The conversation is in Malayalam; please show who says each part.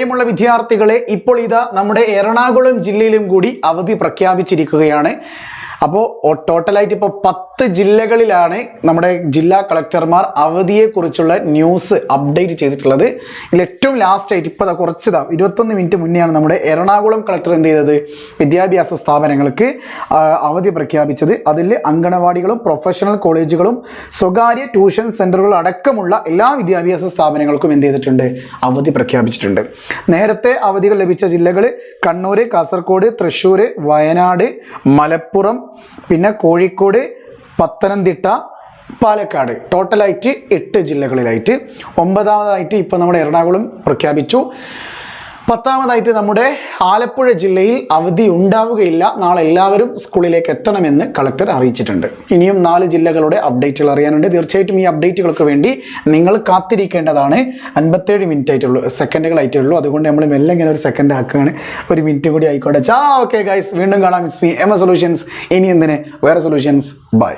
Speaker 1: ുള്ള വിദ്യാർത്ഥികളെ ഇപ്പോൾ ഇതാ നമ്മുടെ എറണാകുളം ജില്ലയിലും കൂടി അവധി പ്രഖ്യാപിച്ചിരിക്കുകയാണ്. അപ്പോൾ ടോട്ടലായിട്ട് ഇപ്പോൾ 10 ജില്ലകളിലാണ് നമ്മുടെ ജില്ലാ കളക്ടർമാർ അവധിയെക്കുറിച്ചുള്ള ന്യൂസ് അപ്ഡേറ്റ് ചെയ്തിട്ടുള്ളത്. ഇതിൽ ഏറ്റവും ലാസ്റ്റ് ആയിട്ട് ഇപ്പോൾ കുറച്ച് 21 മിനിറ്റ് മുന്നെയാണ് നമ്മുടെ എറണാകുളം കളക്ടർ എന്ത് ചെയ്തത്, വിദ്യാഭ്യാസ സ്ഥാപനങ്ങൾക്ക് അവധി പ്രഖ്യാപിച്ചത്. അതിൽ അങ്കണവാടികളും പ്രൊഫഷണൽ കോളേജുകളും സ്വകാര്യ ട്യൂഷൻ സെൻ്ററുകളും അടക്കമുള്ള എല്ലാ വിദ്യാഭ്യാസ സ്ഥാപനങ്ങൾക്കും എന്ത് ചെയ്തിട്ടുണ്ട്, അവധി പ്രഖ്യാപിച്ചിട്ടുണ്ട്. നേരത്തെ അവധികൾ ലഭിച്ച ജില്ലകൾ കണ്ണൂർ, കാസർഗോഡ്, തൃശ്ശൂർ, വയനാട്, മലപ്പുറം, പിന്നെ കോഴിക്കോട്, പത്തനംതിട്ട, പാലക്കാട്. ടോട്ടലായിട്ട് 8 ജില്ലകളിലായിട്ട്. 9ാമതായിട്ട് ഇപ്പോൾ നമ്മുടെ എറണാകുളം പ്രഖ്യാപിച്ചു. 10ാമതായിട്ട് നമ്മുടെ ആലപ്പുഴ ജില്ലയിൽ അവധി ഉണ്ടാവുകയില്ല. നാളെ എല്ലാവരും സ്കൂളിലേക്ക് എത്തണമെന്ന് കളക്ടർ അറിയിച്ചിട്ടുണ്ട്. ഇനിയും 4 ജില്ലകളുടെ അപ്ഡേറ്റുകൾ അറിയാനുണ്ട്. തീർച്ചയായിട്ടും ഈ അപ്ഡേറ്റുകൾക്ക് വേണ്ടി നിങ്ങൾ കാത്തിരിക്കേണ്ടതാണ്. 57 മിനിറ്റ് ആയിട്ടുള്ളൂ, സെക്കൻഡുകളായിട്ടേ ഉള്ളൂ. അതുകൊണ്ട് നമ്മൾ മെല്ലെ ഇങ്ങനെ ഒരു സെക്കൻഡ് ആക്കുകയാണ്. ഒരു മിനിറ്റ് കൂടി ആയിക്കോട്ടെ. ഓക്കെ ഗൈസ്, വീണ്ടും കാണാം. It's me M A solutions. ഇനി എന്തിന്, വേറെ സൊല്യൂഷൻസ്. ബൈ.